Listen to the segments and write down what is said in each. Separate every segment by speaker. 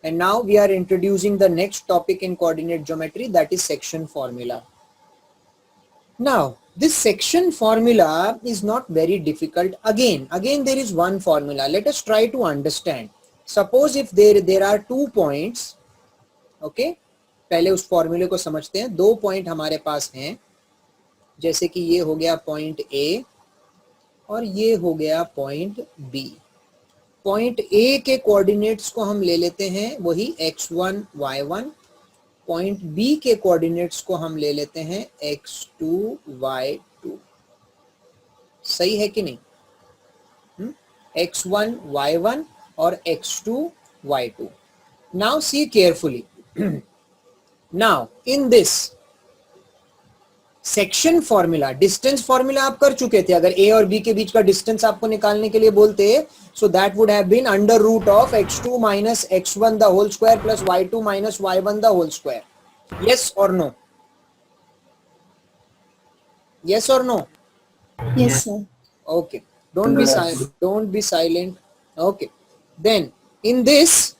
Speaker 1: And now we are introducing the next topic in coordinate geometry, that is section formula. Now this section formula is not very difficult. Again there is one formula. Let us try to understand. Suppose if there are 2 points, okay, पहले उस फॉर्मूले को समझते हैं. 2 point हमारे पास हैं, जैसे कि ये हो गया पॉइंट A और ये हो गया पॉइंट B. पॉइंट A के कोऑर्डिनेट्स को हम ले लेते हैं वही x1 y1, पॉइंट B के कोऑर्डिनेट्स को हम ले लेते हैं x2 y2. सही है कि नहीं? x1 y1 और x2 y2. Now see carefully. Now in this section formula, distance formula आप कर चुके थे. अगर A और B के बीच का डिस्टेंस आपको निकालने के लिए बोलते, so that would have been under root of x2 minus x1 the whole square plus y2 minus y1 the whole square. Yes और नो? यस और no?
Speaker 2: Yes, sir.
Speaker 1: Okay, don't be silent. Okay, then in this,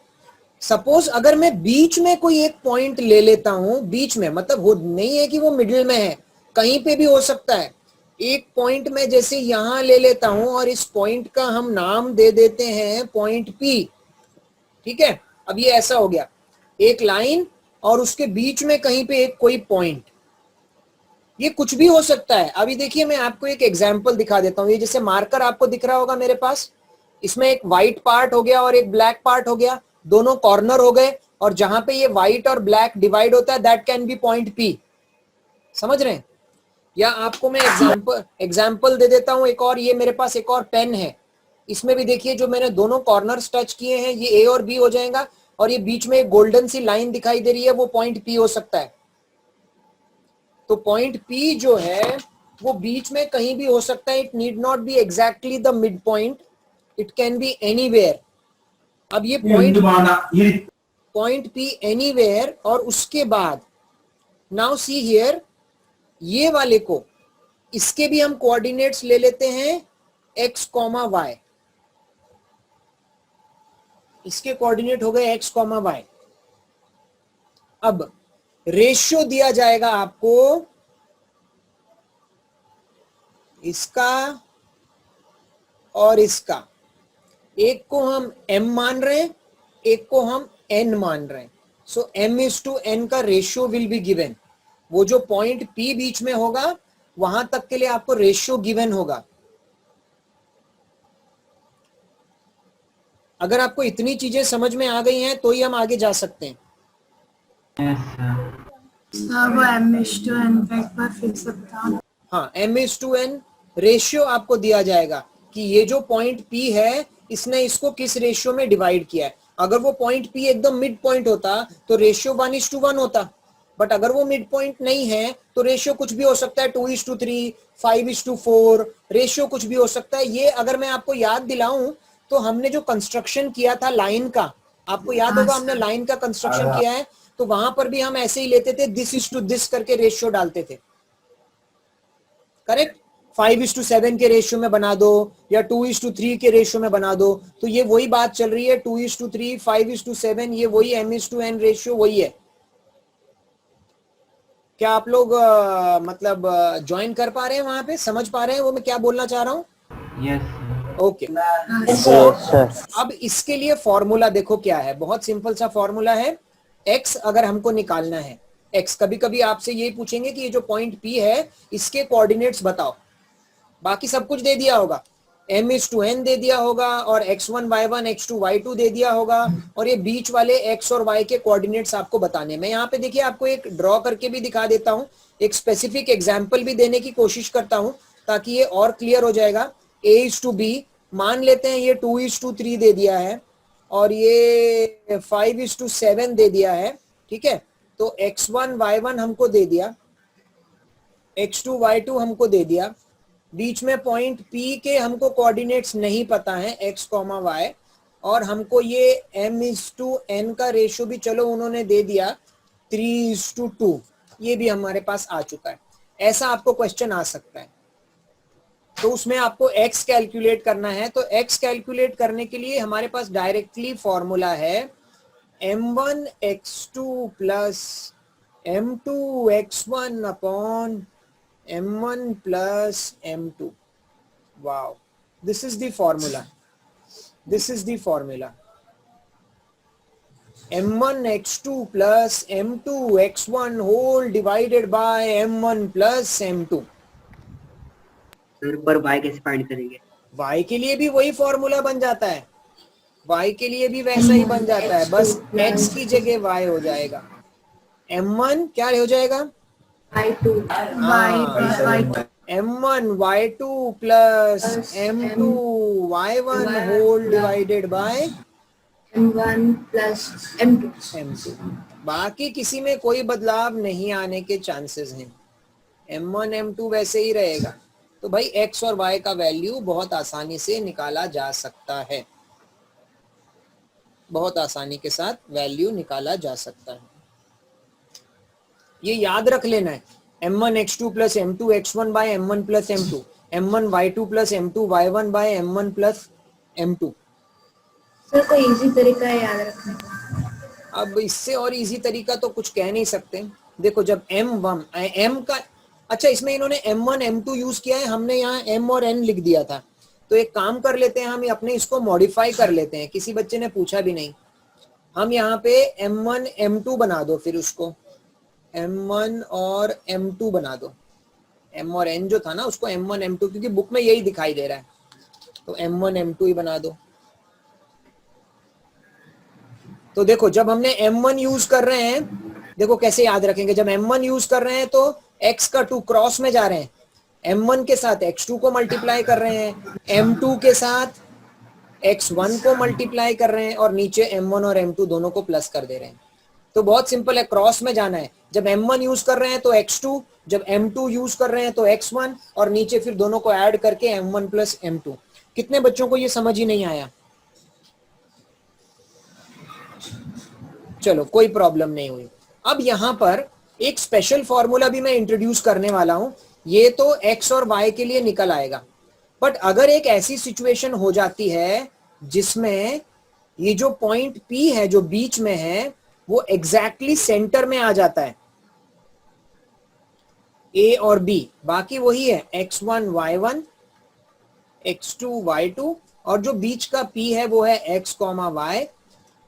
Speaker 1: suppose अगर मैं बीच में कोई एक point ले लेता हूं, बीच में मतलब वो नहीं है कि वो मिडिल में है, कहीं पे भी हो सकता है. एक पॉइंट में जैसे यहां ले लेता हूं और इस पॉइंट का हम नाम दे देते हैं पॉइंट P. ठीक है, अब ये ऐसा हो गया, एक लाइन और उसके बीच में कहीं पे एक कोई पॉइंट. ये कुछ भी हो सकता है. अभी देखिए मैं आपको एक एग्जांपल दिखा देता हूं. ये जैसे मार्कर आपको दिख रहा होगा मेरे पास, इसमें एक व्हाइट पार्ट हो गया और एक ब्लैक पार्ट हो गया, दोनों कॉर्नर हो गए, और जहां पे ये व्हाइट और ब्लैक डिवाइड होता है that can be point P. समझ रहे हैं? या आपको मैं एग्जांपल दे देता हूं एक और. ये मेरे पास एक और पेन है, इसमें भी देखिए जो मैंने दोनों कॉर्नर्स टच किए हैं ये A और B हो जाएगा, और ये बीच में एक गोल्डन सी लाइन दिखाई दे रही है, वो पॉइंट P हो सकता है. तो पॉइंट P जो है वो बीच में कहीं भी हो सकता है. It need not be exactly the mid point, it can be anywhere. अब ये पॉइंट P एनीवेयर, और उसके बाद नाउ सी हियर, ये वाले को, इसके भी हम कोऑर्डिनेट्स ले लेते हैं x, y. इसके कोऑर्डिनेट हो गए x, y. अब रेशियो दिया जाएगा आपको इसका और इसका. एक को हम m मान रहे हैं, एक को हम n मान रहे हैं. सो m/n का रेशियो विल बी गिवन. वो जो पॉइंट P बीच में होगा वहां तक के लिए आपको रेशियो गिवन होगा. अगर आपको इतनी चीजें समझ में आ गई हैं तो ही हम आगे जा सकते हैं.
Speaker 2: वो m/n का एक बार फिर सकता.
Speaker 1: हाँ, m/n रेशियो आपको दिया जाएगा कि ये जो पॉइंट P है इसने इसको किस रेशियो में डिवाइड किया है. अगर वो पॉइंट P एकदम मिड पॉइंट होता तो रेशियो 1:1 होता, बट अगर वो मिड पॉइंट नहीं है तो रेशियो कुछ भी हो सकता है, 2:3, 5:4, रेशियो कुछ भी हो सकता है. ये अगर मैं आपको याद दिलाऊं तो हमने जो कंस्ट्रक्शन किया था लाइन का, आपको याद होगा हमने लाइन का कंस्ट्रक्शन किया है, तो वहां पर भी हम ऐसे ही लेते थे, this करके रेशियो डालते थे. करेक्ट? 5:7 के रेशियो में बना दो या 2:3 के रेशियो में बना दो. तो ये वही बात चल रही है, 2:3, 5:7, ये वही m/n रेशियो वही है. क्या आप लोग मतलब ज्वाइन कर पा रहे हैं, वहां पे समझ पा रहे हैं वो मैं क्या बोलना चाह रहा हूँ?
Speaker 3: यस.
Speaker 1: ओके. अब इसके लिए फॉर्मूला देखो क्या है, बहुत सिंपल सा फॉर्मूला है. x अगर हमको निकालना है, x कभी कभी आपसे यही पूछेंगे कि ये जो पॉइंट P है इसके कोऑर्डिनेट्स बताओ. बाकी सब कुछ दे दिया होगा, m/n दे दिया होगा, और x1 y1 x2 y2 दे दिया होगा, और ये बीच वाले x और y के कोऑर्डिनेट्स आपको बताने. मैं यहाँ पे देखिए आपको एक ड्रॉ करके भी दिखा देता हूँ, एक स्पेसिफिक एग्जांपल भी देने की कोशिश करता हूँ ताकि ये और क्लियर हो जाएगा. a/b मान लेते हैं ये 2:3 दे दिया है और ये 5:7 दे दिया है. ठीक है, तो x1 y1 हमको दे दिया, x2 y2 हमको दे दिया. बीच में पॉइंट P के हमको कोऑर्डिनेट्स नहीं पता है x, y, और हमको ये m/n का रेशियो भी चलो उन्होंने दे दिया 3:2, ये भी हमारे पास आ चुका है. ऐसा आपको क्वेश्चन आ सकता है. तो उसमें आपको x कैलकुलेट करना है. तो x कैलकुलेट करने के लिए हमारे पास डायरेक्टली फॉर्मूला है m1 x2 plus m2 x1 upon m1 plus m2. Wow, this is the formula. This is the formula. m1 x2 plus m2 x1 whole divided by m1 plus m2.
Speaker 3: Sir पर y कैसे find करेंगे?
Speaker 1: y के लिए भी वही formula बन जाता है, y के लिए भी वैसा ही बन जाता है, बस x की जगह y हो जाएगा. m1 क्या हो जाएगा?
Speaker 2: y2
Speaker 1: m1 y2 plus m2 y1 whole divided by
Speaker 2: m1 plus m2.
Speaker 1: m2. बाकी किसी में कोई बदलाव नहीं आने के चांसेस हैं. m1 m2 वैसे ही रहेगा. तो भाई x और y का वैल्यू बहुत आसानी से निकाला जा सकता है, बहुत आसानी के साथ वैल्यू निकाला जा सकता है. ये याद रख लेना है. m1 x2 plus m2 x1 by m1 plus m2, m1 y2 plus m2 y1 by m1 plus m2.
Speaker 2: Sir कोई इजी तरीका है याद रखने का?
Speaker 1: अब इससे और इजी तरीका तो कुछ कह नहीं सकते. देखो जब m का, अच्छा इसमें इन्होंने m1 m2 यूज किया है, हमने यहाँ m और n लिख दिया था. तो एक काम कर लेते हैं, हम अपने इसको मॉडिफाई कर लेते हैं. किसी बच्चे ने पूछा भी नहीं. हम यहाँ पे m1 m2 बना दो, फिर उसको m1 और m2 बना दो. m और n जो था ना उसको m1 m2, क्योंकि बुक में यही दिखाई दे रहा है, तो m1 m2 ही बना दो. तो देखो जब हमने m1 यूज कर रहे हैं, देखो कैसे याद रखेंगे. जब m1 यूज कर रहे हैं तो x का 2 क्रॉस में जा रहे हैं, m1 के साथ x2 को मल्टीप्लाई कर रहे हैं, m2 के साथ x1 को मल्टीप्लाई कर रहे हैं, और नीचे m1 और m2 दोनों को प्लस कर दे रहे हैं. तो बहुत सिंपल है, क्रॉस में जाना है. जब m1 यूज कर रहे हैं तो x2, जब m2 यूज कर रहे हैं तो x1, और नीचे फिर दोनों को ऐड करके m1 प्लस m2. कितने बच्चों को ये समझ ही नहीं आया? चलो कोई प्रॉब्लम नहीं हुई. अब यहाँ पर एक स्पेशल फॉर्मूला भी मैं इंट्रोड्यूस करने वाला हूं. ये तो x और y के लिए निकल आएगा, बट अगर एक ऐसी सिचुएशन हो जाती है जिसमें ये जो पॉइंट P है जो बीच में है वो एग्जैक्टली सेंटर में आ जाता है, A और B बाकी वही है, x1 y1 x2 y2, और जो बीच का P है वो है x, y.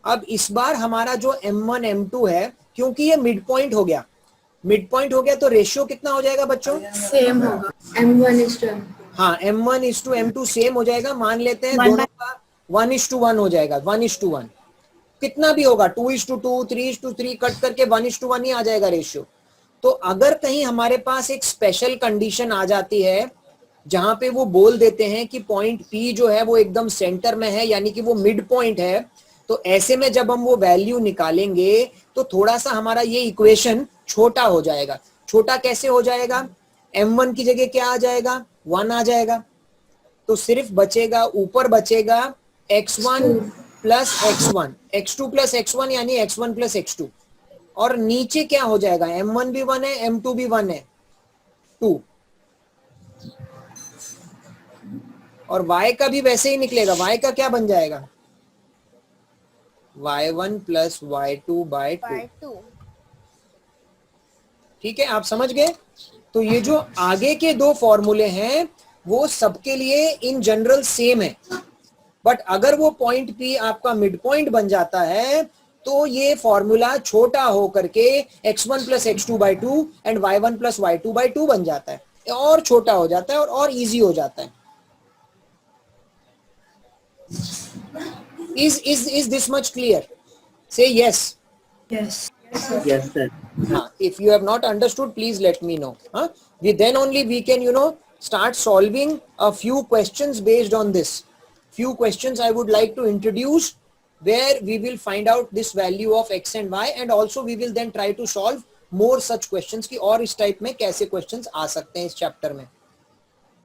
Speaker 1: अब इस बार हमारा जो m1 m2 है, क्योंकि ये मिड पॉइंट हो गया, मिड पॉइंट हो गया, तो रेशियो कितना हो जाएगा बच्चों?
Speaker 2: सेम होगा, m1:m2.
Speaker 1: हाँ, m1:m2 सेम हो जाएगा. मान लेते हैं दोनों का 1:1 हो जाएगा. 1:1 कितना भी होगा, 2:2 3:3 कट करके 1:1 ही आ जाएगा रेशियो. तो अगर कहीं हमारे पास एक स्पेशल कंडीशन आ जाती है जहां पे वो बोल देते हैं कि पॉइंट P जो है वो एकदम सेंटर में है, यानी कि वो मिड पॉइंट है, तो ऐसे में जब हम वो वैल्यू निकालेंगे तो थोड़ा सा हमारा ये इक्वेशन छोटा हो जाएगा. छोटा कैसे हो जाएगा? m1 की जगह क्या आ जाएगा? 1 आ जाएगा. तो सिर्फ बचेगा, ऊपर बचेगा x1 plus x1, x2 plus x1 यानी x1 प्लस x2, और नीचे क्या हो जाएगा? m1 भी 1 है, m2 भी 1 है, 2, और y का भी वैसे ही निकलेगा. y का क्या बन जाएगा? y1 plus y2 bye 2. ठीक है, आप समझ गए? तो ये जो आगे के दो फॉर्मूले हैं वो सबके लिए इन जनरल सेम है, बट अगर वो पॉइंट P आपका मिड पॉइंट बन जाता है तो ये फॉर्मूला छोटा हो करके x1 plus x2 by 2 and y1 plus y2 by 2 बन जाता है, और छोटा हो जाता है और इजी हो जाता है. Is this much clear? Say yes.
Speaker 2: Yes.
Speaker 3: Yes, sir.
Speaker 1: If you have not understood, please let me know. Then only we can, start solving a few questions based on this. Few questions I would like to introduce where we will find out this value of x and y, and also we will then try to solve more such questions कि और इस type में कैसे questions आ सकते हैं इस chapter में.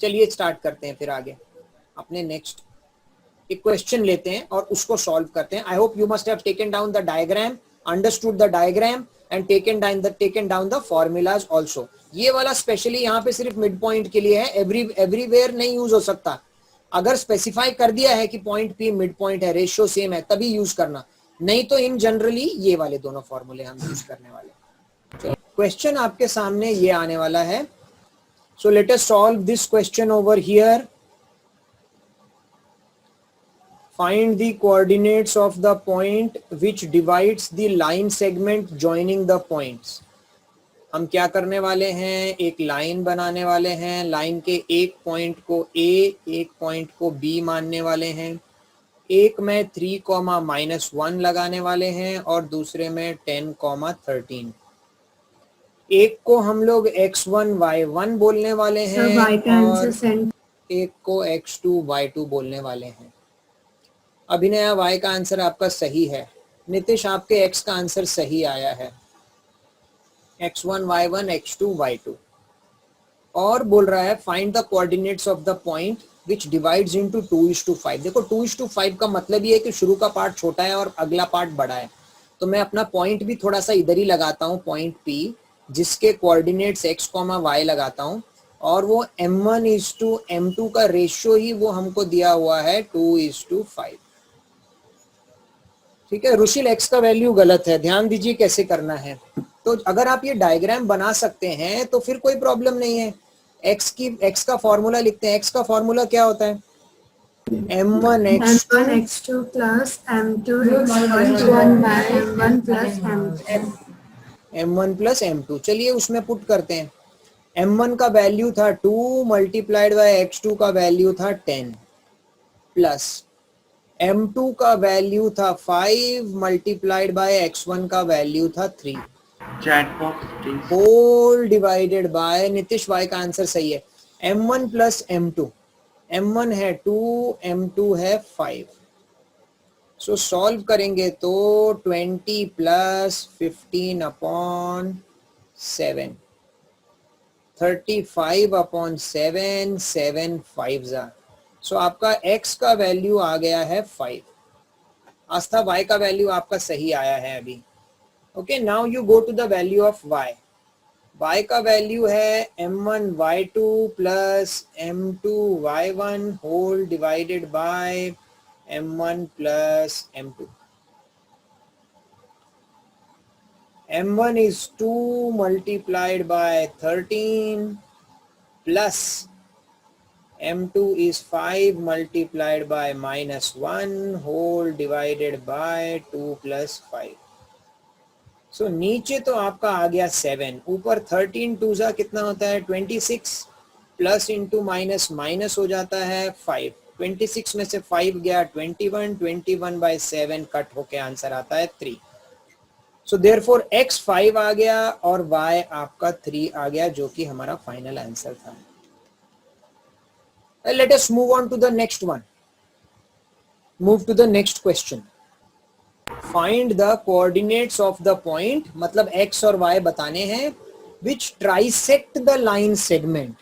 Speaker 1: चलिए स्टार्ट करते हैं फिर आगे. अपने नेक्स्ट एक क्वेश्चन लेते हैं और उसको सॉल्व करते हैं. I hope you must have taken down the diagram, understood the diagram and taken down the formulas also. ये वाला स्पेशली यहाँ पे सिर्फ मिड पॉइंट के लिए है, एवरीवेयर नहीं यूज हो सकता. अगर स्पेसिफाई कर दिया है कि पॉइंट P मिड पॉइंट है, रेशियो सेम है, तभी यूज करना. नहीं तो इन जनरली ये वाले दोनों फॉर्मूले हम यूज करने वाले हैं। चलो क्वेश्चन आपके सामने ये आने वाला है। So let us solve this question over here. Find the coordinates of the point which divides the line segment joining the points. हम क्या करने वाले हैं, एक लाइन बनाने वाले हैं, लाइन के एक पॉइंट को A, एक पॉइंट को B मानने वाले हैं, एक में 3,-1 लगाने वाले हैं और दूसरे में 10,13। एक को हम लोग x1 y1 बोलने वाले हैं
Speaker 2: सर y का आंसर
Speaker 1: और
Speaker 2: सेंड।
Speaker 1: एक को x2 y2 बोलने वाले हैं। अभिनया y का आंसर आपका सही है। नितिश आपके x का आंसर सही आया है, x1 y1 x2 y2। और बोल रहा है find the coordinates of the point which divides into 2:5। देखो 2:5 का मतलब ये है कि शुरू का पार्ट छोटा है और अगला पार्ट बड़ा है। तो मैं अपना पॉइंट भी थोड़ा सा इधर ही लगाता हूँ, पॉइंट P, जिसके कोऑर्डिनेट्स x, y लगाता हूँ और वो m1:m2 का रेशियो ही वो हमको दिया हुआ है 2:5। ठीक है, रुशिल x का वैल्यू गलत है, ध्यान दीजिए कैसे करना है। तो अगर आप ये डायग्राम बना सकते हैं तो फिर कोई प्रॉब्लम नहीं है। x का फॉर्मूला लिखते हैं। x का फॉर्मूला क्या होता है,
Speaker 2: m1x2 plus m2x1 by m1 plus m2।
Speaker 1: m1 plus m2। चलिए उसमें पुट करते हैं। m1 का वैल्यू था 2 मल्टीप्लाइड बाय x2 का वैल्यू था 10 प्लस m2 का वैल्यू था 5 मल्टीप्लाइड बाय x1 का वैल्यू था 3
Speaker 3: chat box please.
Speaker 1: Whole divided by, Nitish y का आंसर सही है, m1 प्लस m2। m1 है 2, m2 है 5। सो सॉल्व करेंगे तो 20 प्लस 15 अपॉन 7, 35 अपॉन 7, 7 5 जा। सो आपका x का वैल्यू आ गया है 5। आस्था y का वैल्यू आपका सही आया है अभी। Okay, now you go to the value of y। y का वैल्यू है m1 y2 plus m2 y1 whole divided by m1 plus m2। m1 is 2 multiplied by 13 plus m2 is 5 multiplied by -1 whole divided by 2 plus 5। सो नीचे तो आपका आ गया 7, ऊपर 13 2 कितना होता है 26, प्लस इंटू माइनस माइनस हो जाता है 5। 26 में से 5 गया 21, 21 by 7 कट होके आंसर आता है 3। सो देयरफॉर x 5 आ गया और y आपका 3 आ गया, जो कि हमारा फाइनल आंसर था। Let us move on to the next one. Move to the next question. Find the coordinates of the point, मतलब x और y बताने हैं, which trisect the line segment.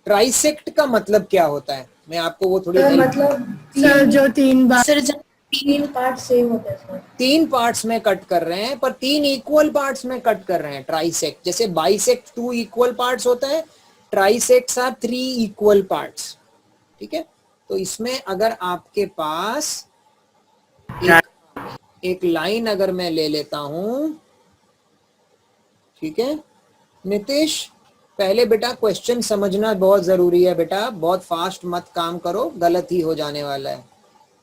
Speaker 1: Trisect का मतलब क्या होता है, मैं आपको वो थोड़ी
Speaker 2: मतलब सर जो तीन बार
Speaker 4: सर जब 3 पार्ट सेम होते हैं सर,
Speaker 1: 3 पार्ट्स में कट कर रहे हैं पर 3 इक्वल पार्ट्स में कट कर रहे हैं। ट्राइसेक्ट, जैसे बाइसेक्ट 2 इक्वल पार्ट्स होता है, ट्राइसेक्ट्स आर 3 इक्वल पार्ट्स। ठीक है, तो इसमें अगर आपके पास एक लाइन अगर मैं ले लेता हूं, ठीक है नितिश, पहले बेटा क्वेश्चन समझना बहुत जरूरी है बेटा, बहुत फास्ट मत काम करो, गलत ही हो जाने वाला है।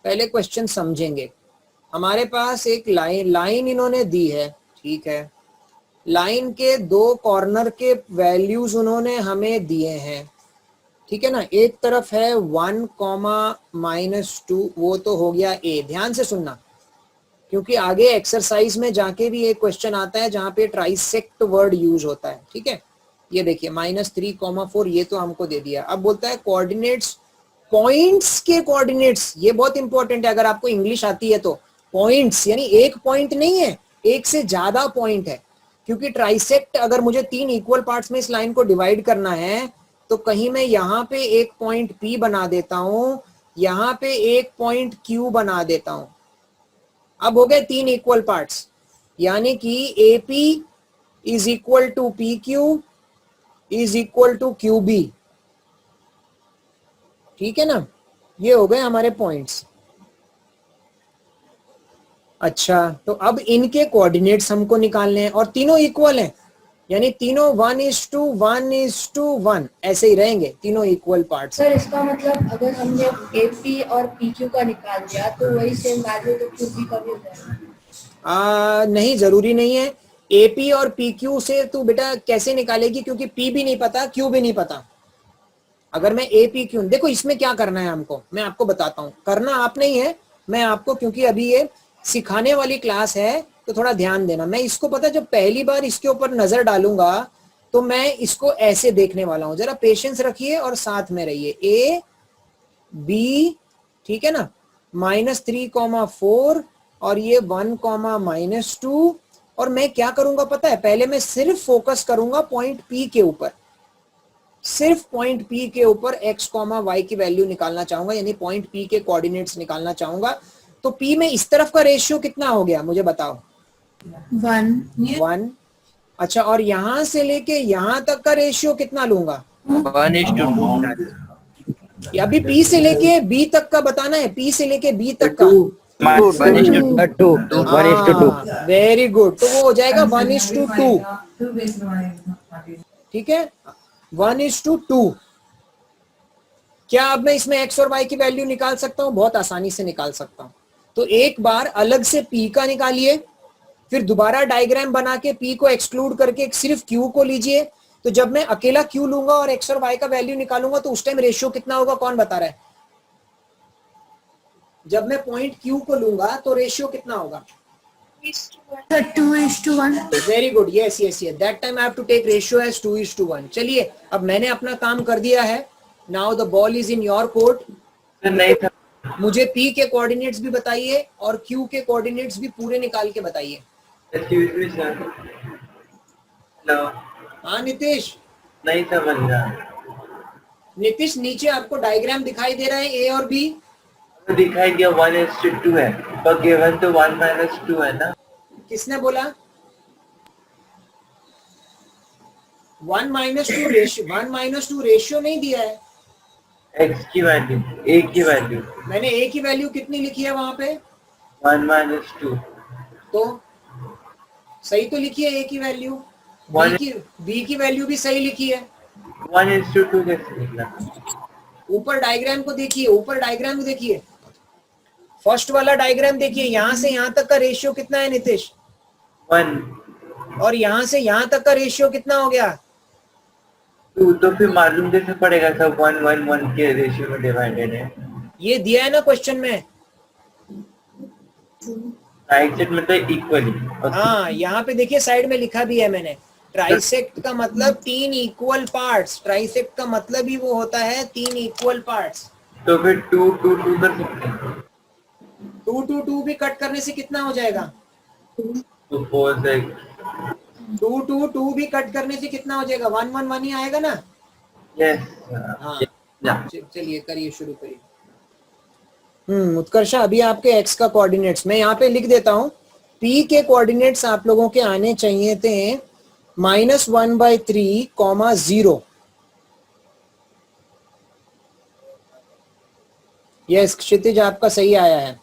Speaker 1: पहले क्वेश्चन समझेंगे। हमारे पास एक लाइन इन्होंने दी है, ठीक है, लाइन के 2 कॉर्नर के वैल्यूज उन्होंने हमें दिए हैं, ठीक है ना। एक तरफ है 1, -2, वो तो हो गया A। ध्यान से सुनना, क्योंकि आगे एक्सरसाइज में जाके भी एक क्वेश्चन आता है जहां पे ट्राइसेक्ट वर्ड यूज होता है। ठीक है, ये देखिए -3, 4, ये तो हमको दे दिया। अब बोलता है कोऑर्डिनेट्स, पॉइंट्स के कोऑर्डिनेट्स, ये बहुत इंपॉर्टेंट है अगर आपको इंग्लिश आती है तो। पॉइंट्स यानी एक पॉइंट नहीं है, एक से ज्यादा पॉइंट है, क्योंकि ट्राइसेक्ट अगर मुझे 3 इक्वल पार्ट्स में इस लाइन को डिवाइड करना है तो कहीं मैं यहाँ पे एक पॉइंट P बना देता हूं, यहाँ पे एक पॉइंट Q बना देता हूं। अब हो गए 3 इक्वल पार्ट्स, यानी कि AP is equal to PQ is equal to QB। ठीक है ना, ये हो गए हमारे पॉइंट्स। अच्छा, तो अब इनके कोऑर्डिनेट्स हमको निकालने हैं और तीनों इक्वल हैं, यानी तीनों 1:1:1 ऐसे ही रहेंगे, तीनों इक्वल पार्ट्स।
Speaker 4: सर इसका मतलब अगर हमने AP और PQ का निकाल दिया तो वही सेम वैल्यू तो QP का भी हो जाएगा।
Speaker 1: नहीं, जरूरी नहीं है। AP और PQ से तू बेटा कैसे निकालेगी, क्योंकि P भी नहीं पता, Q भी नहीं पता। अगर मैं APQ, देखो इसमें क्या करना है हमको, मैं आपको बताता हूँ। करना आप नहीं है, मैं आपको, क्योंकि अभी ये सिखाने वाली क्लास है तो थोड़ा ध्यान देना। मैं इसको पता जब पहली बार इसके ऊपर नजर डालूंगा तो मैं इसको ऐसे देखने वाला हूं। जरा पेशेंस रखिए और साथ में रहिए। AB, ठीक है ना, -3,4 और ये 1,-2। और मैं क्या करूंगा पता है, पहले मैं सिर्फ फोकस करूंगा पॉइंट P के ऊपर, सिर्फ पॉइंट P के ऊपर x, y की वैल्यू निकालना चाहूंगा, यानी पॉइंट P के कोऑर्डिनेट्स निकालना चाहूंगा। तो P में इस तरफ का रेशियो कितना हो गया मुझे बताओ?
Speaker 2: 1.
Speaker 1: अच्छा, और यहां से लेके यहां तक का रेशियो कितना लूंगा?
Speaker 5: 1:2.
Speaker 1: या अभी P से लेके B तक का बताना है, P से लेके B तक का।
Speaker 5: 1:2.
Speaker 1: वेरी गुड, तो वो हो जाएगा 1:2। ठीक है, 1:2। क्या अब मैं इसमें x और y की वैल्यू निकाल सकता हूं? बहुत आसानी से निकाल सकता हूं। तो एक बार अलग से P का निकालिए, फिर दोबारा डायग्राम बना के P को एक्सक्लूड करके सिर्फ Q को लीजिए। तो जब मैं अकेला Q लूंगा और x और y का वैल्यू निकालूंगा तो उस टाइम रेशियो कितना होगा, कौन बता रहा है? जब मैं पॉइंट Q को लूंगा तो रेशियो कितना होगा?
Speaker 2: 2:1.
Speaker 1: Very good, yes yes yes, that time I have to take ratio as 2:1। चलिए, अब मैंने अपना काम कर दिया है। Now the ball is in your court.
Speaker 5: नहीं था।
Speaker 1: मुझे P के कोऑर्डिनेट्स भी बताइए और Q के कोऑर्डिनेट्स भी पूरे निकाल के बताइए।
Speaker 5: हेलो,
Speaker 1: हाँ नीतीश,
Speaker 5: नहीं समझ रहा।
Speaker 1: नीतीश नीचे आपको डायग्राम दिखाई दे रहा है A और B?
Speaker 5: तो दिखाई दिया 1:2 है, पर गिवन तो 1-2 है ना।
Speaker 1: किसने बोला? 1-2 रेशियो, 1-2 रेशियो नहीं दिया है।
Speaker 5: x की वैल्यू, a की वैल्यू
Speaker 1: मैंने A की वैल्यू कितनी लिखी है वहां पे?
Speaker 5: 1-2।
Speaker 1: तो सही तो लिखी है A की वैल्यू, B की वैल्यू भी सही लिखी है।
Speaker 5: 1:2 कैसे निकला?
Speaker 1: ऊपर डायग्राम को देखिए, ऊपर डायग्राम को देखिए, फर्स्ट वाला डायग्राम देखिए। यहां से यहां तक का रेशियो कितना है नीतीश?
Speaker 5: 1,
Speaker 1: और यहां से यहां तक का रेशियो कितना हो गया?
Speaker 5: 2। तो फिर मालूम कैसे पड़ेगा सब 1-1-1 के रेशियो में डिवाइडेड है?
Speaker 1: ये दिया है ना क्वेश्चन में।
Speaker 5: राइट साइड में तो इक्वली।
Speaker 1: हाँ, यहाँ पे देखिए साइड में लिखा भी है मैंने। ट्राइसेक्ट का मतलब 3 इक्वल पार्ट्स। ट्राइसेक्ट का मतलब ही वो होता है 3 इक्वल पार्ट्स।
Speaker 5: तो फिर 2-2-2 कर सकते हैं।
Speaker 1: 2-2 भी कट करने से कितना हो जाएगा?
Speaker 5: तो 4 से
Speaker 1: 2-2 भी कट करने से कितना हो जाएगा? 1-1-1 ही आएगा ना।
Speaker 5: यस।
Speaker 1: हाँ, चलिए करिए, शुरू करिए। उत्कर्षा, अभी आपके x का कोऑर्डिनेट्स मैं यहाँ पे लिख देता हूँ। P के कोऑर्डिनेट्स आप लोगों के आने चाहिए थे -1/3, 0। यस क्षितिज, आपका सही आया है।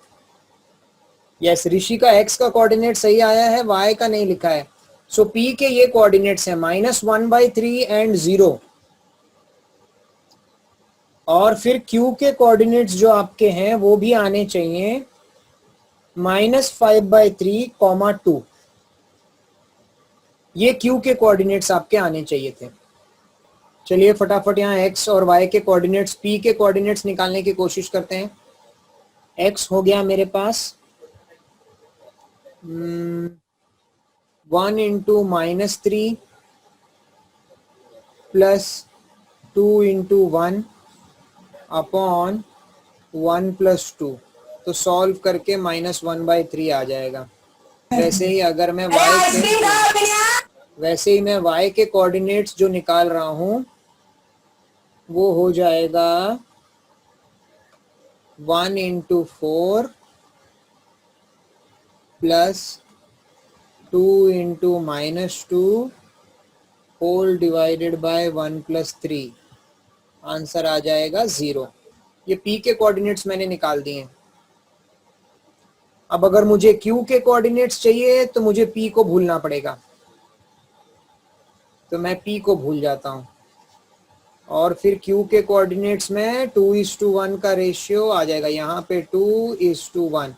Speaker 1: यस, ऋषि का x का कोऑर्डिनेट सही आया है, y का नहीं लिखा है। सो P के ये कोऑर्डिनेट्स हैं -1/3 एंड 0। और फिर Q के कोऑर्डिनेट्स जो आपके हैं वो भी आने चाहिए -5/3, 2। ये Q के कोऑर्डिनेट्स आपके आने चाहिए थे। चलिए फटाफट यहाँ x और y के कोऑर्डिनेट्स, P के कोऑर्डिनेट्स निकालने की कोशिश करते हैं। x हो गया मेरे पास 1 × -3 + 2 × 1 अपॉन 1 + 2। तो सॉल्व करके -1/3 आ जाएगा। वैसे ही अगर मैं y के कोऑर्डिनेट्स जो निकाल रहा हूं वो हो जाएगा 1 × 4 + 2 × -2 होल डिवाइडेड बाय 1 + 3। आंसर आ जाएगा 0। ये P के कोऑर्डिनेट्स मैंने निकाल दिए। अब अगर मुझे Q के कोऑर्डिनेट्स चाहिए तो मुझे P को भूलना पड़ेगा, तो मैं P को भूल जाता हूं और फिर Q के कोऑर्डिनेट्स में 2:1 का रेशियो आ जाएगा, यहाँ पे 2:1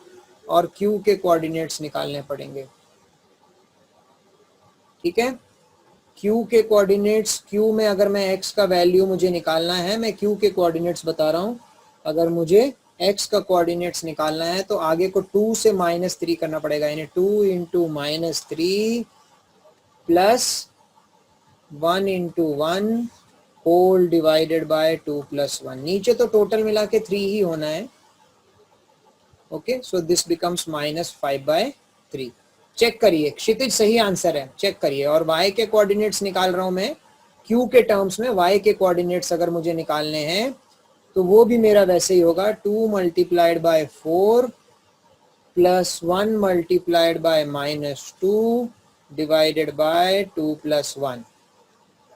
Speaker 1: और Q के कोऑर्डिनेट्स निकालने पड़ेंगे। ठीक है, Q के कोऑर्डिनेट्स, Q में अगर मैं X का वैल्यू मुझे निकालना है, मैं Q के कोऑर्डिनेट्स बता रहा हूं, अगर मुझे X का कोऑर्डिनेट्स निकालना है तो आगे को 2 से -3 करना पड़ेगा, यानी 2 × -3 प्लस 1 × 1 होल डिवाइडेड बाय 2 + 1। नीचे तो टोटल मिला के 3 ही होना है। Okay, so this becomes -5/3। Check करिए, क्षितिज सही आंसर है, चेक करिए। और y के कोऑर्डिनेट्स निकाल रहा हूं मैं Q के टर्म्स में। y के कोऑर्डिनेट्स अगर मुझे निकालने हैं तो वो भी मेरा वैसे ही होगा, 2 × 4 प्लस 1 × -2 डिवाइडेड बाय 2 + 1।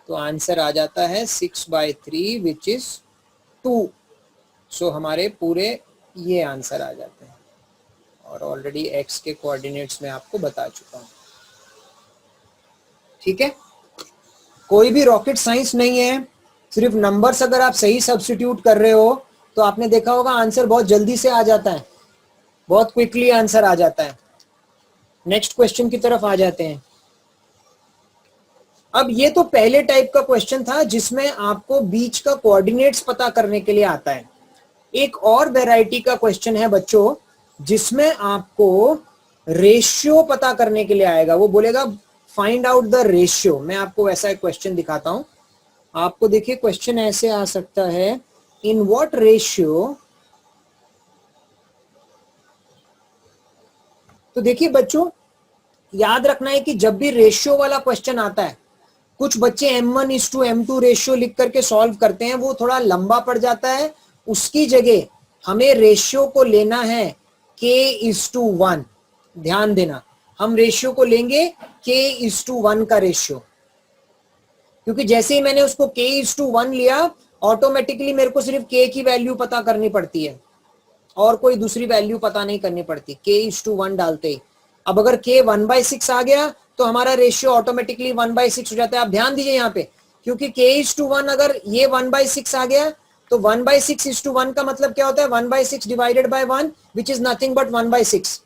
Speaker 1: तो आंसर आ जाता है 6/3 विच इज 2। सो हमारे पूरे ये आंसर आ जाते हैं। और ऑलरेडी x के कोऑर्डिनेट्स में आपको बता चुका हूं। ठीक है, कोई भी रॉकेट साइंस नहीं है, सिर्फ नंबर्स अगर आप सही सब्स्टिट्यूट कर रहे हो तो आपने देखा होगा आंसर बहुत जल्दी से आ जाता है, बहुत क्विकली आंसर आ जाता है। नेक्स्ट क्वेश्चन की तरफ आ जाते हैं। अब ये तो पहले टाइप का क्वेश्चन था जिसमें आपको बीच का कोऑर्डिनेट्स पता करने के लिए आता है। एक और वैरायटी का क्वेश्चन है बच्चों जिसमें आपको रेशियो पता करने के लिए आएगा। वो बोलेगा फाइंड आउट द रेशियो। मैं आपको वैसा एक क्वेश्चन दिखाता हूं आपको। देखिए क्वेश्चन ऐसे आ सकता है, इन व्हाट रेशियो। तो देखिए बच्चों, याद रखना है कि जब भी रेशियो वाला क्वेश्चन आता है, कुछ बच्चे M1:M2 रेशियो लिख करके सॉल्व करते हैं, वो थोड़ा लंबा पड़ जाता है। उसकी जगह हमें रेशियो को लेना है K:1। ध्यान देना, हम रेशियो को लेंगे K:1 का रेशियो, क्योंकि जैसे ही मैंने उसको K:1 लिया, ऑटोमेटिकली मेरे को सिर्फ K की वैल्यू पता करनी पड़ती है और कोई दूसरी वैल्यू पता नहीं करनी पड़ती K:1 डालते ही। अब अगर K 1/6 आ गया तो हमारा रेशियो ऑटोमेटिकली 1/6 हो जाता है। आप ध्यान दीजिए यहाँ पे, क्योंकि K:1 अगर ये 1/6 आ गया तो 1/6:1 का मतलब क्या होता है, 1/6 divided by 1 which is nothing but 1/6।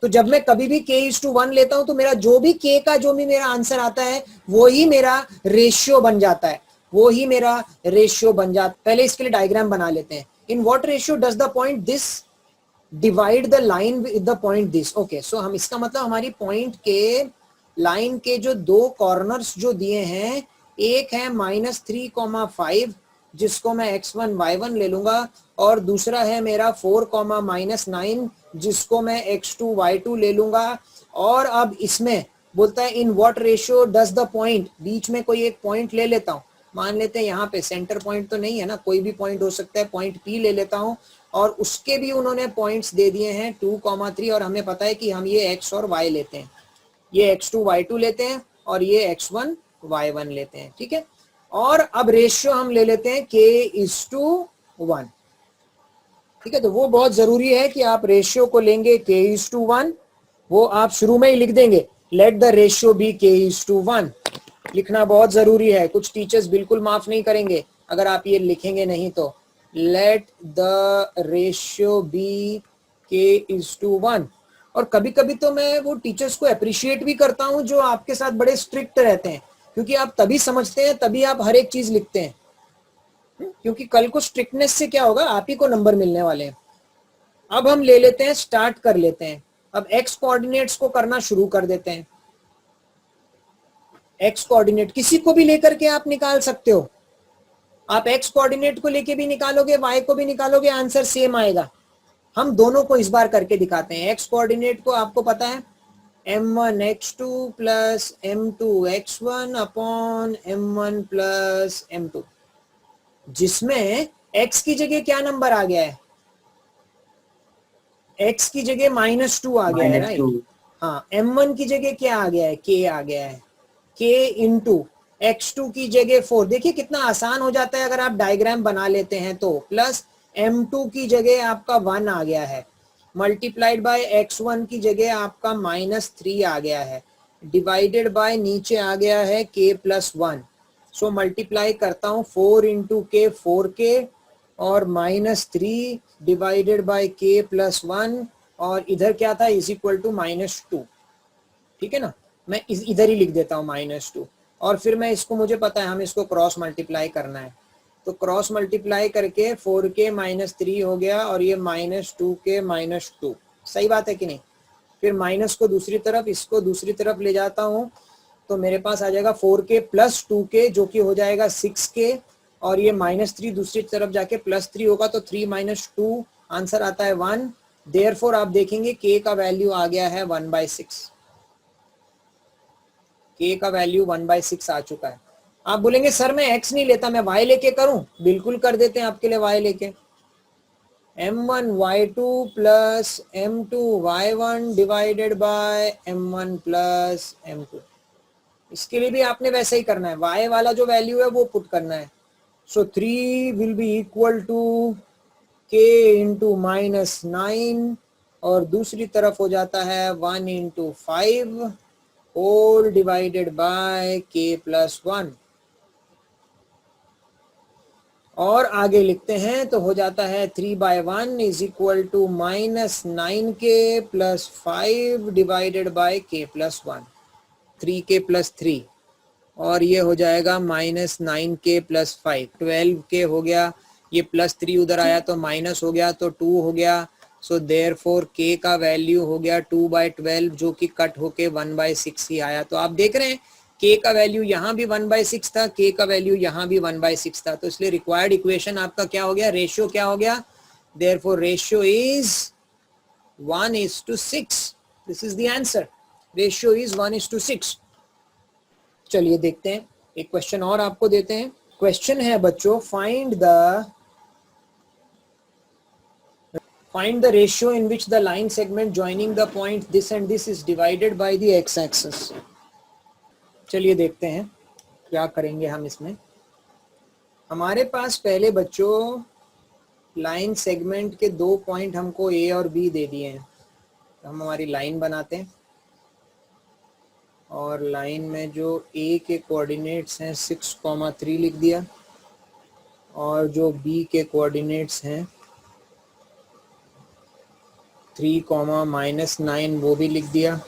Speaker 1: तो जब मैं कभी भी K:1 लेता हूं तो मेरा जो भी K का जो भी मेरा आंसर आता है वो ही मेरा रेशियो बन जाता है, वो ही मेरा रेशियो बन जाता। पहले इसके लिए डायग्राम बना लेते हैं। In what ratio does the point this divide the line with the point this. Okay, so हम इसका मतलब हमारी पॉइंट के लाइन के जो दो कॉर्नर्स जो दिए हैं, एक है -3,5 जिसको मैं x1 y1 ले लूंगा, और दूसरा है मेरा 4,-9 जिसको मैं x2 y2 ले लूंगा। और अब इसमें बोलता है in what ratio does the point, बीच में कोई एक पॉइंट ले लेता हूं। मान लेते हैं यहाँ पे सेंटर पॉइंट तो नहीं है ना, कोई भी पॉइंट हो सकता है, पॉइंट P ले लेता हूं। और उसके भी उन्होंने पॉइंट्स दे दिए हैं 2,3, और हमें पता है कि हम ये x और y लेते हैं, ये x2 y2 लेते हैं और ये x1 y1 लेते हैं। ठीक है, और अब रेशियो हम ले लेते हैं K:1। ठीक है, तो वो बहुत जरूरी है कि आप रेशियो को लेंगे K:1, वो आप शुरू में ही लिख देंगे, late the ratio be K:1। लिखना बहुत जरूरी है, कुछ टीचर्स बिल्कुल माफ नहीं करेंगे अगर आप ये लिखेंगे नहीं तो। Let the ratio be K:1। और कभी कभी तो मैं वो टीचर्स को अप्रिशिएट भी करता हूं जो आपके साथ बड़े स्ट्रिक्ट रहते हैं, क्योंकि आप तभी समझते हैं, तभी आप हर एक चीज लिखते हैं। क्योंकि कल को स्ट्रिक्टनेस से क्या होगा, आप ही को नंबर मिलने वाले हैं। अब हम ले लेते हैं, स्टार्ट कर लेते हैं। अब एक्स कोऑर्डिनेट्स को करना शुरू कर देते हैं। एक्स कोऑर्डिनेट किसी को भी लेकर के आप निकाल सकते हो। आप एक्स कोऑर्डिनेट को लेके भी निकालोगे, वाई को भी निकालोगे, आंसर सेम आएगा। हम दोनों को इस बार करके दिखाते हैं। एक्स कोऑर्डिनेट को आपको पता है m1x2 plus m2x1 upon m1 plus m2, जिसमें x की जगह क्या नंबर आ गया है, x की जगह -2 आ गया है, राइट। हाँ, m1 की जगह क्या आ गया है, k आ गया है, k इंटू x2 की जगह 4। देखिए कितना आसान हो जाता है अगर आप डायग्राम बना लेते हैं तो। प्लस m2 की जगह आपका 1 आ गया है। मल्टीप्लाइड बाय x1 की जगह आपका -3 आ गया है, डिवाइडेड बाय नीचे आ गया है k+1। सो मल्टीप्लाई करता हूँ 4 इंटू के 4k और -3 डिवाइडेड बाय k+1 और इधर क्या था इज इक्वल टू -2। ठीक है ना, मैं इधर ही लिख देता हूँ -2 और फिर मैं इसको, मुझे पता है हम इसको क्रॉस मल्टीप्लाई करना है, तो क्रॉस मल्टीप्लाई करके 4k -3 हो गया और ये -2k -2। सही बात है कि नहीं? फिर माइनस को दूसरी तरफ, इसको दूसरी तरफ ले जाता हूँ तो मेरे पास आ जाएगा 4k + 2k जो कि हो जाएगा 6k और ये -3 दूसरी तरफ जाके +3 होगा तो 3 - 2 आंसर आता है 1। देयरफॉर आप देखेंगे k का वैल्यू आ गया है 1/6। k का वैल्यू 1/6 आ चुका है। आप बोलेंगे सर मैं x नहीं लेता, मैं y लेके करूं? बिल्कुल कर देते हैं आपके लिए y लेके। m1 y2 plus m2 y1 divided by m1 plus m2। इसके लिए भी आपने वैसे ही करना है, y वाला जो वैल्यू है वो पुट करना है। So 3 will be equal to k into -9 और दूसरी तरफ हो जाता है 1 into 5 whole divided by k+1 और आगे लिखते हैं तो हो जाता है 3/1 is equal to -9k + 5 divided by k+1, 3k + 3 और ये हो जाएगा -9k + 5, 12k हो गया। ये +3 उधर आया तो माइनस हो गया तो 2 हो गया। सो देयरफॉर k का वैल्यू हो गया 2/12 जो कि कट होके 1/6 ही आया। तो आप देख रहे हैं k का वैल्यू यहाँ भी 1/6 था, k का वैल्यू यहाँ भी 1/6 था, तो इसलिए रिक्वायर्ड इक्वेशन आपका क्या हो गया, रेशियो क्या हो गया, therefore ratio is 1:6। This is the answer, ratio is 1:6। चलिए देखते हैं, एक क्वेश्चन और आपको देते हैं। क्वेश्चन है बच्चों, find the ratio in which the line segment joining the point this and this is divided by the x-axis। चलिए देखते हैं क्या करेंगे हम इसमें। हमारे पास पहले बच्चों लाइन सेगमेंट के 2 पॉइंट हमको A और B दे दिए हैं। हम हमारी लाइन बनाते हैं और लाइन में जो A के कोऑर्डिनेट्स हैं 6,3 लिख दिया और जो B के कोऑर्डिनेट्स हैं 3, -9 वो भी लिख दिया।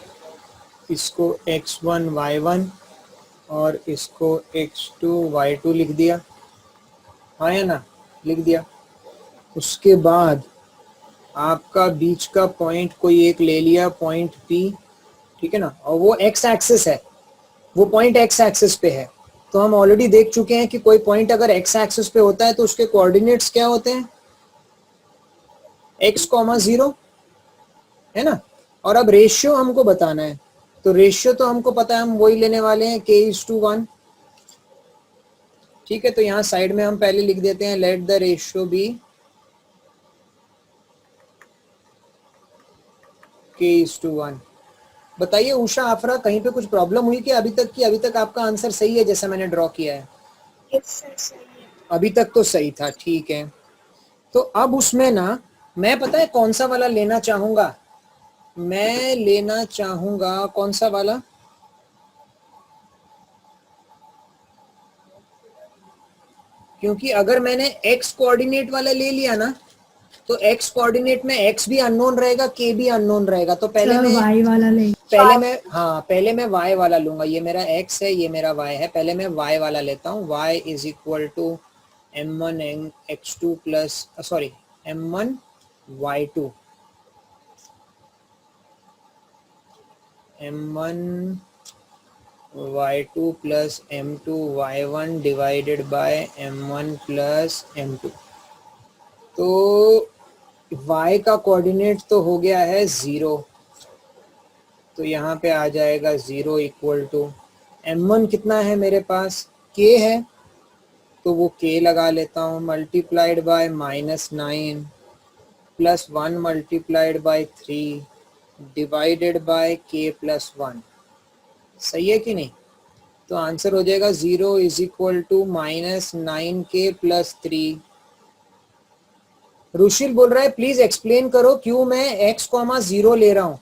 Speaker 1: इसको x1 y1 और इसको x2 y2 लिख दिया, हाँ या ना, लिख दिया। उसके बाद आपका बीच का पॉइंट कोई एक ले लिया, पॉइंट P, ठीक है ना, और वो x एक्सिस है, वो पॉइंट x एक्सिस पे है। तो हम ऑलरेडी देख चुके हैं कि कोई पॉइंट अगर x एक्सिस पे होता है तो उसके कोऑर्डिनेट्स क्या होते हैं, x, 0, है ना। और अब रेशियो हमको बताना है, तो रेशियो तो हमको पता है, हम वही लेने वाले हैं k:1। ठीक है, तो यहाँ साइड में हम पहले लिख देते हैं late the ratio be k:1। बताइए उषा आफरा, कहीं पे कुछ प्रॉब्लम हुई कि अभी तक आपका आंसर सही है जैसा मैंने ड्रॉ किया है? अभी तक तो सही था, ठीक है। तो अब उसमें ना मैं पता है कौन सा वाला लेना चाहूंगा, मैं लेना चाहूंगा कौन सा वाला, क्योंकि अगर मैंने x कोऑर्डिनेट वाला ले लिया ना तो x कोऑर्डिनेट में x भी अननोन रहेगा, k भी अननोन रहेगा। तो पहले मैं
Speaker 2: y वाला ले,
Speaker 1: पहले मैं y वाला लूंगा। ये मेरा x है, ये मेरा y है, पहले मैं y वाला लेता हूँ। y is equal to m1 x2 plus m1 y2, m1 y2 plus m2 y1 divided by m1 plus m2। तो y का कोऑर्डिनेट तो हो गया है 0, तो यहाँ पे आ जाएगा 0 इक्वल टू m1 कितना है मेरे पास, k है, तो वो k लगा लेता हूँ, multiplied by -9 plus 1 multiplied by 3 divided by k+1। सही है कि नहीं? तो आंसर हो जाएगा 0 is equal to -9k + 3 Rushil बोल रहा है प्लीज एक्सप्लेन करो क्यों मैं x, 0 ले रहा हूं।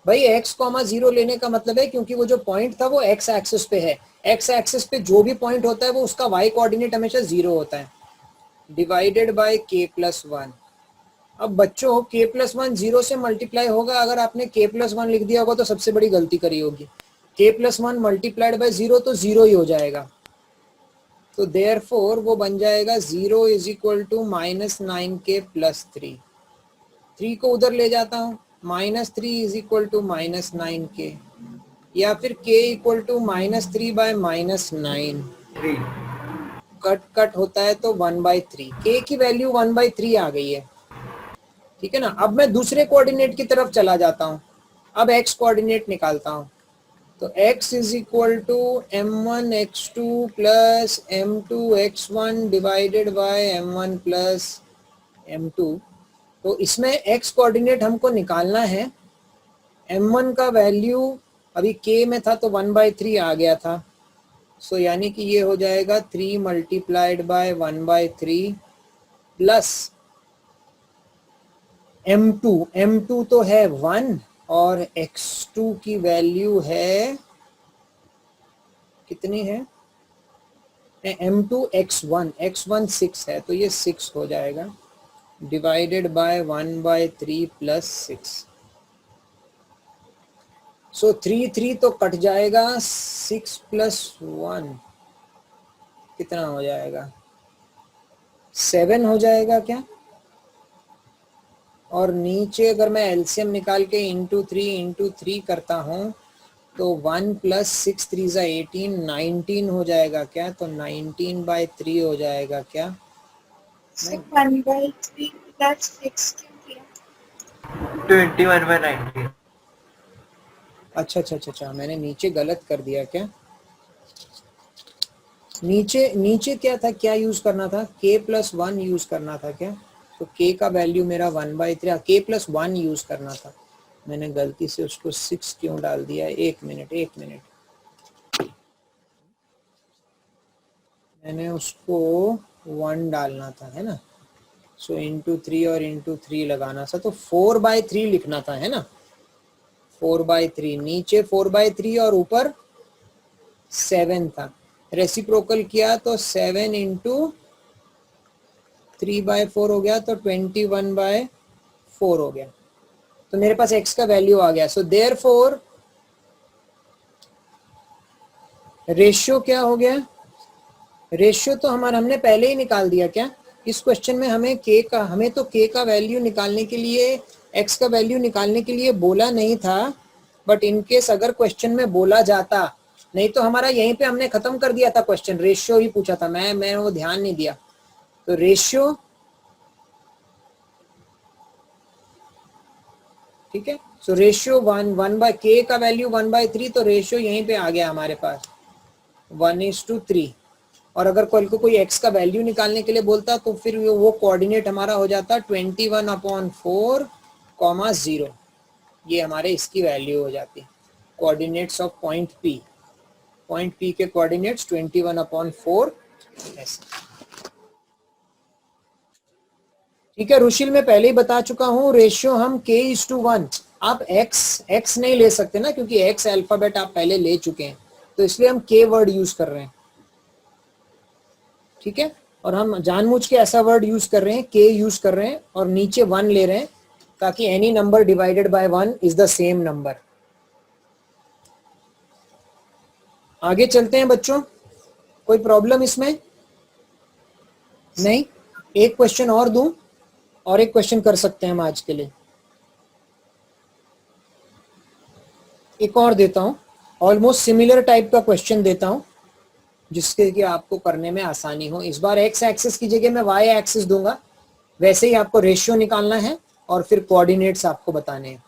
Speaker 1: भाई x, 0 लेने का मतलब है क्योंकि वो जो पॉइंट था वो x एक्सिस पे है। x एक्सिस पे जो भी पॉइंट होता है वो उसका y कोऑर्डिनेट हमेशा 0 होता है। Divided by k+1। अब बच्चों k+1 0 से मल्टीप्लाई होगा। अगर आपने k+1 लिख दिया होगा तो सबसे बड़ी गलती करी होगी। k+1 मल्टीप्लाइड बाय 0 तो 0 ही हो जाएगा। तो देयरफॉर वो बन जाएगा 0 इज इक्वल टू -9k+3। 3 को उधर ले जाता हूँ, -3 इज इक्वल टू -9k, या फिर k equal to -3 by -9।
Speaker 5: 3
Speaker 1: cut cut होता है तो 1/3। k की वैल्यू 1/3 आ गई है, ठीक है ना। अब मैं दूसरे कोऑर्डिनेट की तरफ चला जाता हूँ। अब x कोऑर्डिनेट निकालता हूँ। तो x is equal to m1 x2 plus m2 x1 divided by m1 plus m2। तो इसमें x कोऑर्डिनेट हमको निकालना है। m1 का वैल्यू अभी k में था तो 1/3 आ गया था। सो यानी कि ये हो जाएगा 3 मल्टीप्लाइड बाय 1/3 प्लस m2 तो है 1 और x2 की वैल्यू है कितनी है, m2 x1 6 है तो ये 6 हो जाएगा डिवाइडेड बाय 1/3 प्लस 6। सो 3 तो कट जाएगा, 6 प्लस 1 कितना हो जाएगा, 7 हो जाएगा क्या। और नीचे अगर मैं एलसीएम निकाल के इंटू 3 करता हूँ तो 1 प्लस 6 3 ज़ा 18, 19 हो जाएगा क्या। तो 19/3 हो जाएगा क्या।
Speaker 2: 1/3 plus 6 क्यों किया?
Speaker 5: 21/19।
Speaker 1: अच्छा, मैंने नीचे गलत कर दिया क्या। नीचे क्या था, क्या यूज करना था, k+1 यूज करना था क्या। तो k का वैल्यू मेरा 1/3, k+1 यूज करना था। मैंने गलती से उसको 6 क्यों डाल दिया। एक मिनट, मैंने उसको 1 डालना था, है ना। सो इंटू 3 और इंटू 3 लगाना था तो 4/3 लिखना था, है ना। 4/3 नीचे 4/3 और ऊपर 7 था। रेसिप्रोकल किया तो 7 इंटू 3/4 हो गया तो 21/4 हो गया। तो मेरे पास x का वैल्यू आ गया। सो देयरफॉर रेशियो क्या हो गया, रेशियो तो हमने पहले ही निकाल दिया क्या। इस क्वेश्चन में हमें तो k का वैल्यू निकालने के लिए, x का वैल्यू निकालने के लिए बोला नहीं था। बट इनकेस अगर क्वेश्चन में बोला जाता, नहीं तो हमारा यहीं पे हमने खत्म कर दिया था क्वेश्चन, रेशियो ही पूछा था। मैं वो ध्यान नहीं दिया। तो रेशियो, ठीक है। सो रेशियो 1/k का वैल्यू 1/3, तो रेशियो यहीं पे आ गया हमारे पास 1:3। और अगर कोई x का वैल्यू निकालने के लिए बोलता तो फिर वो कोऑर्डिनेट हमारा हो जाता 21/4, 0। ये हमारे इसकी वैल्यू हो जाती, कोऑर्डिनेट्स ऑफ पॉइंट P के कोऑर्डिनेट्स 21/4 ऐसे। ठीक है रुशिल, मैं पहले ही बता चुका हूँ रेशियो हम k:1। आप x नहीं ले सकते ना, क्योंकि x अल्फाबेट आप पहले ले चुके हैं, तो इसलिए हम k वर्ड यूज कर रहे हैं, ठीक है। और हम जानबूझ के ऐसा वर्ड यूज कर रहे हैं, k यूज कर रहे हैं और नीचे 1 ले रहे हैं, ताकि any number divided by 1 is the same number. आगे चलते हैं बच्चों, कोई प्रॉब्लम इसमें नहीं। एक क्वेश्चन और दूं, और एक क्वेश्चन कर सकते हैं हम आज के लिए। एक और देता हूं, ऑलमोस्ट सिमिलर टाइप का क्वेश्चन देता हूं, जिसके कि आपको करने में आसानी हो। इस बार x एक्सिस की जगह मैं y एक्सिस दूंगा। वैसे ही आपको रेशियो निकालना है और फिर कोऑर्डिनेट्स आपको बताने हैं,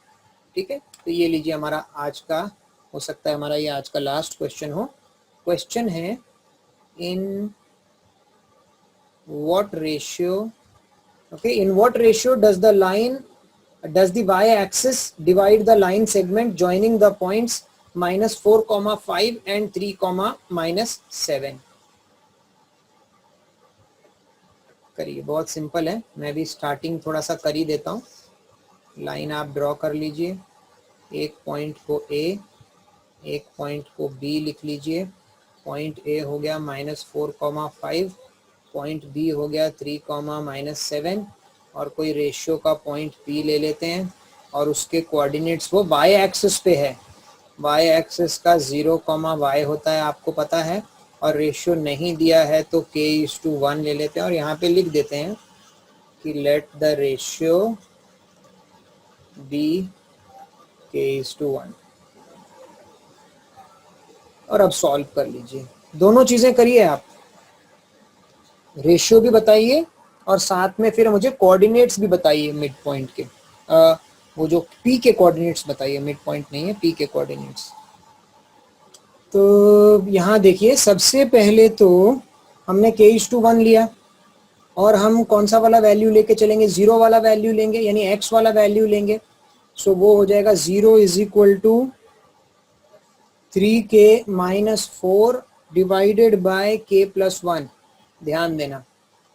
Speaker 1: ठीक है। तो ये लीजिए हमारा आज का, हो सकता है हमारा ये आज का लास्ट क्वेश्चन हो। क्वेश्चन है in what ratio, okay, in what ratio does the y-axis divide the line segment joining the points -4,5 and 3, -7। करिए, बहुत सिंपल है, मैं भी स्टार्टिंग थोड़ा सा कर ही देता हूँ। लाइन आप ड्रॉ कर लीजिए, एक पॉइंट को A, एक पॉइंट को B लिख लीजिए। पॉइंट A हो गया -4,5, पॉइंट B हो गया 3,-7, और कोई रेशियो का पॉइंट P ले लेते हैं और उसके कोऑर्डिनेट्स वो y एक्सिस पे है। y एक्सिस का 0,y होता है, आपको पता है, और रेशियो नहीं दिया है तो k:1 ले लेते हैं और यहाँ पे लिख देते हैं कि late the ratio be k:1। और अब सॉल्व कर लीजिए, दोनों चीजें करिए आप, रेशियो भी बताइए और साथ में फिर मुझे कोऑर्डिनेट्स भी बताइए मिड पॉइंट के, वो जो P के कोऑर्डिनेट्स बताइए, मिड पॉइंट नहीं है, P के कोऑर्डिनेट्स। तो यहाँ देखिए, सबसे पहले तो हमने k:1 लिया और हम कौन सा वाला वैल्यू लेके चलेंगे, 0 वाला वैल्यू लेंगे, यानी x वाला वैल्यू लेंगे। सो वो हो जाएगा 0 = 3k-4 डिवाइडेड बाय k+1, ध्यान देना।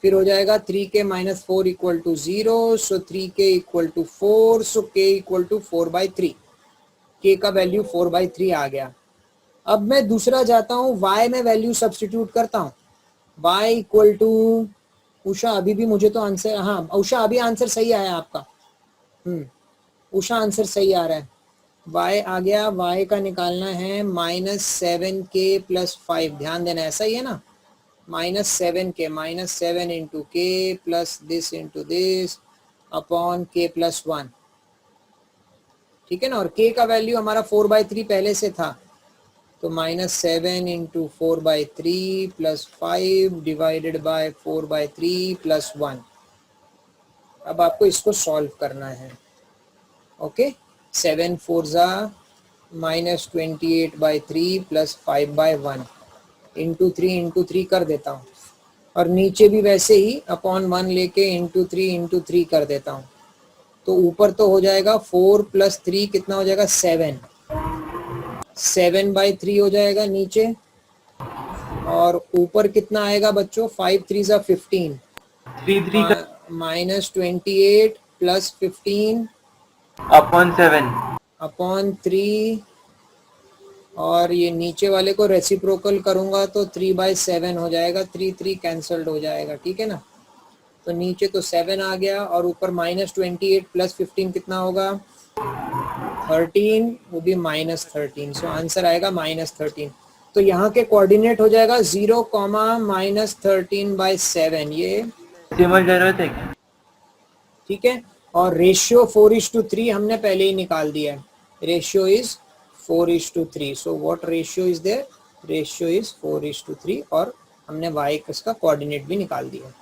Speaker 1: फिर हो जाएगा 3k-4 = 0, सो 3k = 4, सो k = 4/3, k का वैल्यू 4/3 आ गया। अब मैं दूसरा जाता हूँ, y में वैल्यू सब्स्टिट्यूट करता हूँ, y = उषा, अभी भी मुझे तो आंसर, हाँ उषा अभी आंसर सही आया आपका, उषा आंसर सही आ रहा है। y आ गया, y का निकालना है -7k + 5, ध्यान देना, ऐसा ही है ना, -7k, -7 × k plus this into this upon k+1, ठीक है ना। और k का वैल्यू हमारा 4/3 पहले से था, तो -7 × 4/3 + 5 डिवाइडेड बाय 4/3 + 1। अब आपको इसको सॉल्व करना है, ओके। 7 4 -28/3 + 5/1 इंटू 3 कर देता हूँ, और नीचे भी वैसे ही अपॉन 1 लेके इंटू 3 कर देता हूँ। तो ऊपर तो हो जाएगा 4 + 3 कितना हो जाएगा, 7, 7/3 हो जाएगा नीचे, और ऊपर कितना आएगा बच्चों, 5 3 15,
Speaker 5: 3 का
Speaker 1: -28 + 15 अपॉन 3, और ये नीचे वाले को रेसिप्रोकल करूंगा तो 3/7 हो जाएगा, 3 कैंसल्ड हो जाएगा, ठीक है ना। तो नीचे तो 7 आ गया, और ऊपर -28 + 15 कितना होगा, 13, वो भी -13, सो आंसर आएगा -13। तो यहाँ के कोऑर्डिनेट हो जाएगा 0, -13/7, ये
Speaker 5: सिमल जरूरत है क्या?
Speaker 1: ठीक है। और रेशियो 4:3 हमने पहले ही निकाल दिया है, ratio is 4:3, so what ratio is there, ratio is 4:3, और हमने y का कोऑर्डिनेट भी निकाल दिया।